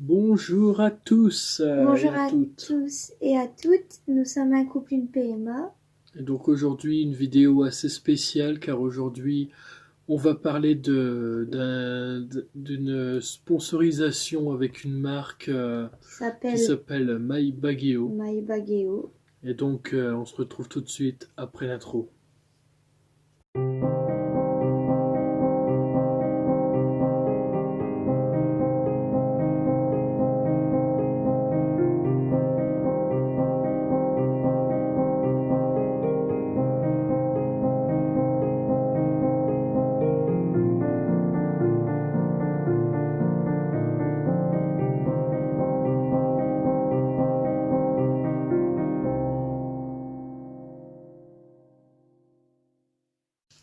Bonjour à tous et Bonjour à à toutes. tous et à toutes, nous sommes un couple, une PMA. Et donc aujourd'hui une vidéo assez spéciale car aujourd'hui on va parler d'une sponsorisation avec une marque Qui qui s'appelle s'appelle My Bageo. My Bageo. Et donc on se retrouve tout de suite après l'intro.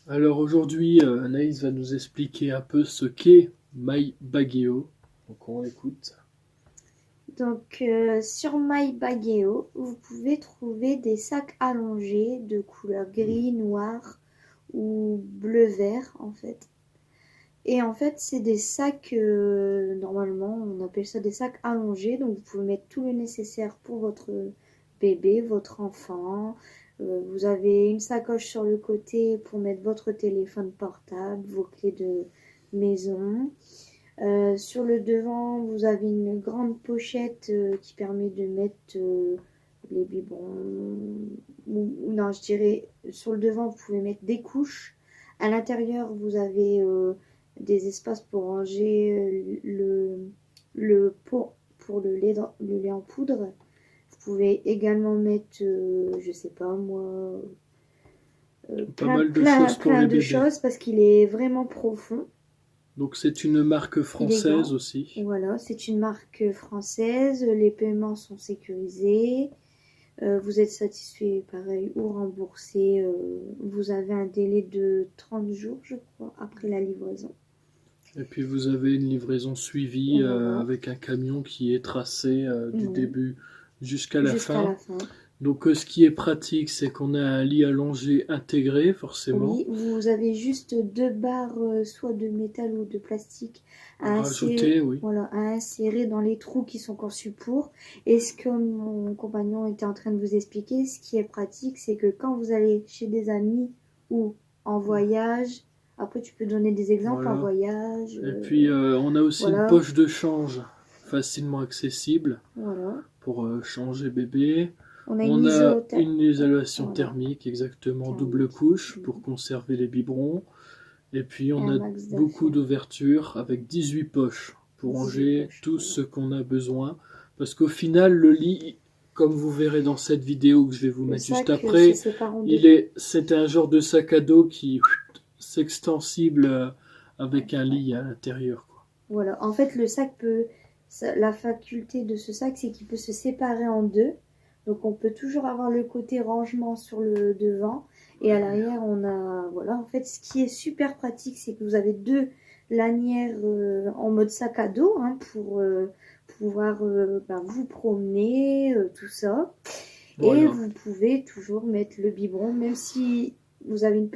Alors aujourd'hui Anaïs va nous expliquer un peu ce qu'est My Bageo. Donc on écoute. Sur My Bageo, vous pouvez trouver des sacs allongés de couleur gris, noir ou bleu-vert en fait. Et en fait, c'est des sacs, normalement, on appelle ça des sacs allongés. Donc, vous pouvez mettre tout le nécessaire pour votre bébé, votre enfant. Vous avez une sacoche sur le côté pour mettre votre téléphone portable, vos clés de maison. Sur le devant, vous avez une grande pochette qui permet de mettre les biberons. Non, je dirais, sur le devant, vous pouvez mettre des couches. À l'intérieur, vous avez des espaces pour ranger le pot pour le lait en poudre. Vous pouvez également mettre, je sais pas moi, Pas mal de choses pour plein les de bébés. choses parce qu'il est vraiment profond. Donc c'est une marque Il est française grand. aussi. Voilà, c'est une marque française. Les paiements sont sécurisés. Vous êtes satisfait, pareil, ou remboursé. Vous avez un délai de 30 jours, je crois, après la livraison. Et puis vous avez une livraison suivie Voilà. avec un camion qui est tracé du Oui. début jusqu'à la Jusqu'à fin. la fin. Donc ce qui est pratique, c'est qu'on a un lit allongé intégré, forcément, Oui, vous avez juste deux barres, soit de métal ou de plastique, à à insérer, rajouter, oui. voilà, à insérer dans les trous qui sont conçus pour. Et ce que mon compagnon était en train de vous expliquer, ce qui est pratique, c'est que quand vous allez chez des amis ou en voyage, après tu peux donner des exemples en Voilà. voyage, Et puis on a aussi une voilà, poche de change facilement accessible voilà. pour changer bébé. On a une On a isolation, une isolation voilà, thermique, exactement, double thermique, couche pour conserver les biberons. Et puis et on un a max beaucoup d'affaires, d'ouvertures avec 18 poches pour 18 ranger poches, tout voilà. ce qu'on a besoin. Parce qu'au final, le lit, comme vous verrez dans cette vidéo que je vais vous Le mettre juste sac se après, sépare en deux. c'est un genre de sac à dos qui s'extensible avec un Ouais. lit à l'intérieur, quoi. Voilà. En fait, le sac peut. La faculté de ce sac, c'est qu'il peut se séparer en deux. Donc, on peut toujours avoir le côté rangement sur le devant. Et à l'arrière, on a. Voilà. En fait, ce qui est super pratique, c'est que vous avez deux lanières en mode sac à dos hein, pour pouvoir vous promener, tout ça. Et Voilà, vous pouvez toujours mettre le biberon, même si vous avez un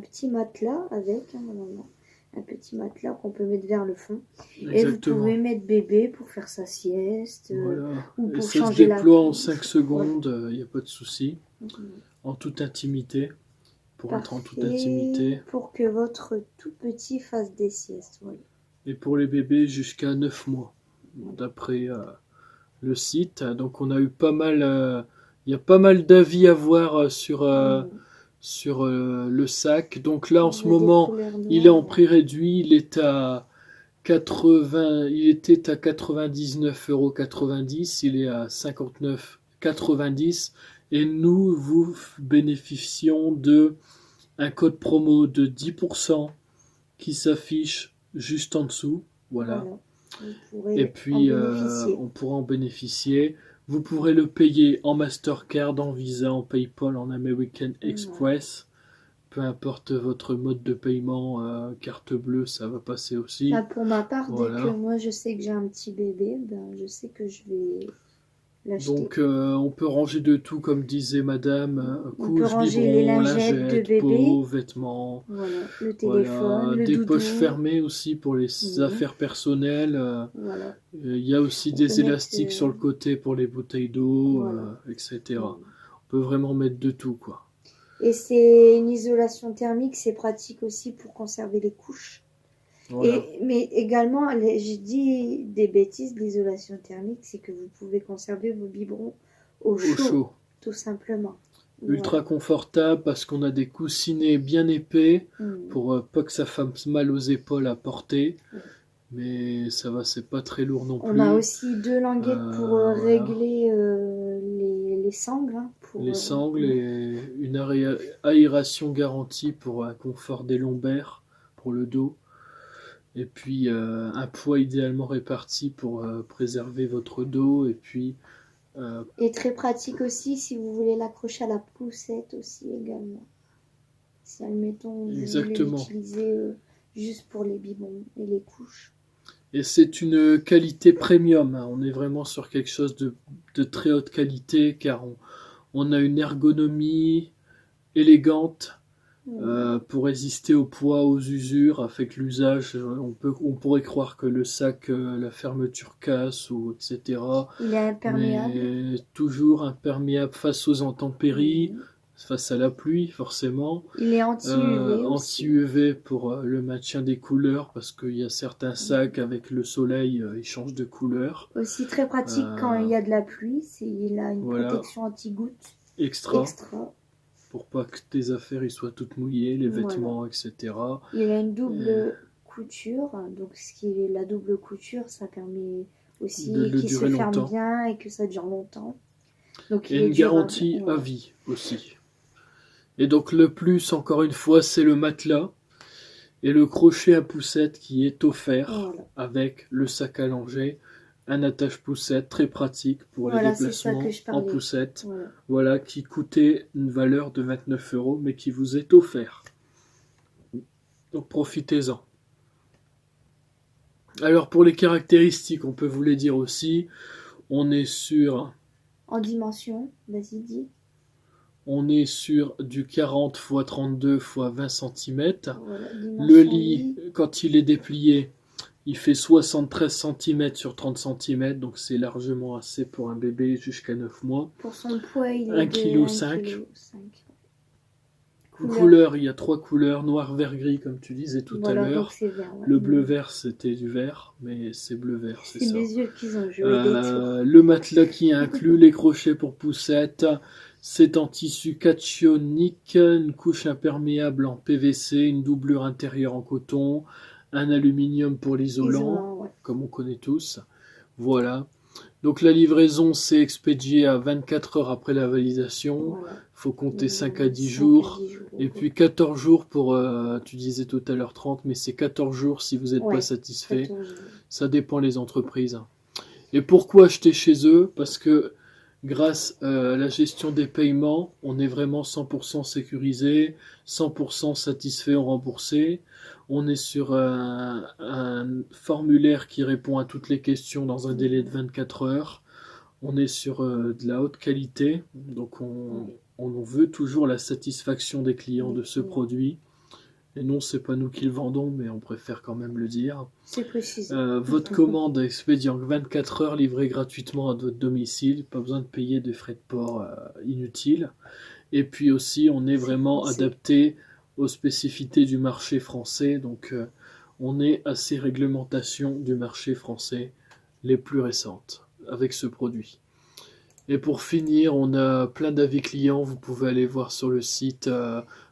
petit matelas avec, hein, normalement. Un petit matelas qu'on peut mettre vers le fond. Et vous exactement. pouvez mettre bébé pour faire sa sieste Voilà. ou Et pour ça se changer la déploie en 5 couche. Voilà. secondes, il n'y a pas de souci. En toute intimité, pour être en toute Parfait intimité. pour que votre tout petit fasse des siestes. Voilà. Et pour les bébés jusqu'à 9 mois, d'après le site. Donc on a eu pas mal, il y a pas mal d'avis à voir sur le sac. Donc là en ce Il y a des moment, couleurs il est en noires. prix réduit, il est à 80, il était à 99,90 €, il est à 59,90 € et nous vous bénéficions de un code promo de 10% qui s'affiche juste en dessous. Voilà. Voilà. Vous Et pourrez en puis, bénéficier. on pourra en bénéficier. Vous pourrez le payer en Mastercard, en Visa, en PayPal, en American Voilà. Express. Peu importe votre mode de paiement, carte bleue, ça va passer aussi. Pour ma part, dès que Voilà. moi je sais que j'ai un petit bébé, ben, je sais que je vais l'acheter. Donc on peut ranger de tout, comme disait madame, On peut couches, ranger les biberons, lingettes de lingettes, bébé. peaux, vêtements. Voilà, le téléphone, Voilà, le des poches doudou. fermées aussi pour les affaires personnelles. Voilà. Il y a aussi On peut des mettre, élastiques sur le côté pour les bouteilles d'eau, voilà. etc. On peut vraiment mettre de tout, quoi. Et c'est une isolation thermique, c'est pratique aussi pour conserver les couches. Voilà. Mais également, j'ai dit des bêtises, l'isolation thermique, c'est que vous pouvez conserver vos biberons au chaud, tout simplement. Ultra confortable parce qu'on a des coussinets bien épais pour pas que ça fasse mal aux épaules à porter. Mais ça va, c'est pas très lourd non plus. On a aussi 2 languettes pour régler les sangles. Les sangles et une aération garantie pour un confort des lombaires pour le dos. Et puis un poids idéalement réparti pour préserver votre dos. Et puis et très pratique aussi si vous voulez l'accrocher à la poussette aussi également. Si admettons vous voulez l'utiliser juste pour les biberons et les couches. Et c'est une qualité premium, hein. On est vraiment sur quelque chose de très haute qualité car on a une ergonomie élégante pour résister au poids, aux usures. Avec l'usage, on pourrait croire que le sac, la fermeture casse, ou etc. Il est imperméable. Mais toujours imperméable face aux intempéries. Face à la pluie, forcément. Il est anti-UV anti-UV pour le maintien des couleurs, parce qu'il y a certains sacs avec le soleil, ils changent de couleur. Aussi très pratique quand il y a de la pluie, il a une protection anti-goutte extra. Pour pas que tes affaires ils soient toutes mouillées, les vêtements, etc. Il a une double couture, donc ce qui est la double couture, ça permet aussi qu'il se ferme bien et que ça dure longtemps. Donc, et une garantie à vie aussi. Et donc le plus, encore une fois, c'est le matelas et le crochet à poussette qui est offert avec le sac à langer, un attache-poussette très pratique pour les déplacements en poussette. Voilà, qui coûtait une valeur de 29 €, mais qui vous est offert. Donc profitez-en. Alors pour les caractéristiques, on peut vous les dire aussi. On est sur... En dimension, vas-y dis. On est sur du 40 x 32 x 20 cm. Le lit, quand il est déplié, il fait 73 cm sur 30 cm, donc c'est largement assez pour un bébé jusqu'à 9 mois. Pour son poids, il est 1,5 kg. Couleur, il y a 3 couleurs, noir, vert, gris, comme tu disais tout à l'heure. Le bleu-vert, c'était du vert, mais c'est bleu-vert, c'est ça. C'est mes yeux qui ont joué le matelas qui inclut les crochets pour poussette. C'est en tissu cationique, une couche imperméable en PVC, une doublure intérieure en coton, un aluminium pour l'isolant, comme on connaît tous. Voilà. Donc la livraison s'est expédiée à 24 heures après la validation. Il faut compter 5 à 10 jours. Et puis 14 jours pour, tu disais tout à l'heure 30, mais c'est 14 jours si vous n'êtes pas satisfait. Ça dépend les entreprises. Et pourquoi acheter chez eux? Parce que grâce à la gestion des paiements, on est vraiment 100% sécurisé, 100% satisfait ou remboursé. On est sur un formulaire qui répond à toutes les questions dans un délai de 24 heures. On est sur de la haute qualité, donc on veut toujours la satisfaction des clients de ce produit. Et non, c'est pas nous qui le vendons, mais on préfère quand même le dire. C'est précisé. Votre commande est expédiée en 24 heures, livrée gratuitement à votre domicile. Pas besoin de payer des frais de port inutiles. Et puis aussi, on est vraiment adapté aux spécificités du marché français. Donc, on est à ces réglementations du marché français les plus récentes avec ce produit. Et pour finir, on a plein d'avis clients. Vous pouvez aller voir sur le site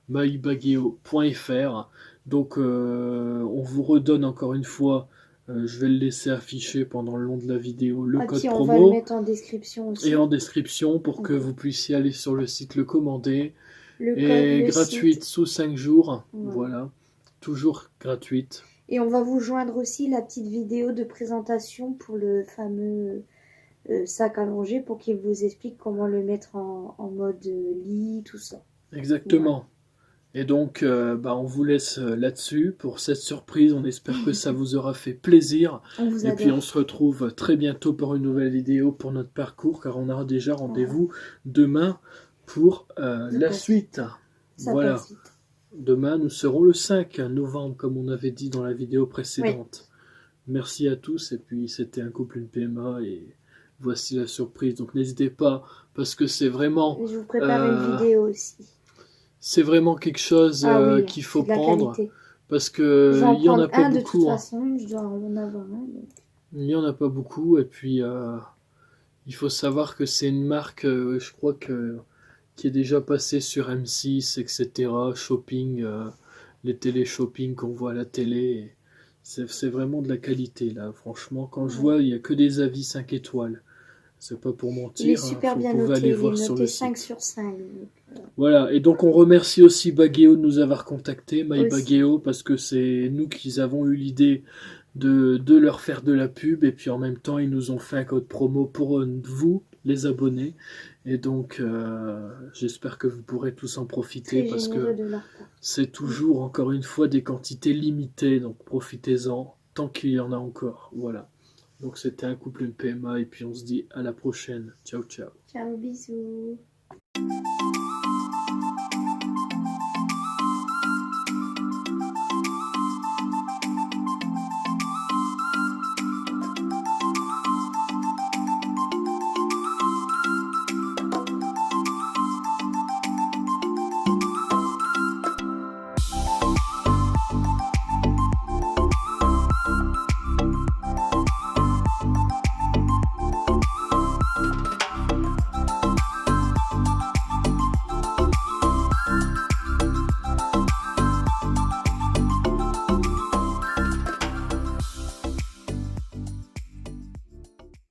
maibageo.fr. Donc on vous redonne encore une fois, je vais le laisser afficher pendant le long de la vidéo, le code promo. On va le mettre en description aussi. Et en description pour que vous puissiez aller sur le site le commander. Et gratuite sous 5 jours. Voilà. Toujours gratuite. Et on va vous joindre aussi la petite vidéo de présentation pour le fameux sac allongé pour qu'il vous explique comment le mettre en mode lit, tout ça. Exactement. Et donc, on vous laisse là-dessus pour cette surprise. On espère que ça vous aura fait plaisir. On vous Et puis, on adore. se retrouve très bientôt pour une nouvelle vidéo pour notre parcours, car on aura déjà Voilà. rendez-vous demain pour Ça la passe suite. vite. Ça Voilà. passe vite. Demain, nous serons le 5 novembre, comme on avait dit dans la vidéo Oui. précédente. Merci à tous. Et puis, c'était un couple, une PMA. Et voici la surprise. Donc, n'hésitez pas, parce que c'est vraiment... Je vous prépare une euh, vidéo aussi. c'est vraiment quelque chose Ah oui, qu'il faut c'est de la prendre qualité. parce Je vais que en il y en a prendre pas un de toute beaucoup, hein. façon. Je dois en avoir un. Donc. Il y en a pas beaucoup et puis il faut savoir que c'est une marque, je crois que qui est déjà passée sur M6, etc. Shopping, les télé-shopping qu'on voit à la télé. C'est vraiment de la qualité là. Franchement, quand je Ouais. vois, il y a que des avis 5 étoiles. C'est pas pour Il est mentir, hein. super Vous bien pouvez noté. aller Il est voir sur noté le 5 site. sur 5. Donc, Voilà, et donc on remercie aussi Baghéo de nous avoir contactés, My aussi. Baghéo, parce que c'est nous qui avons eu l'idée de leur faire de la pub, et puis en même temps ils nous ont fait un code promo pour vous, les abonnés, et donc j'espère que vous pourrez tous en profiter, Très parce généreux que de leur part. c'est toujours, encore une fois, des quantités limitées, donc profitez-en tant qu'il y en a encore, voilà. Donc c'était un couple, une PMA, et puis on se dit à la prochaine, ciao ciao. Ciao, bisous.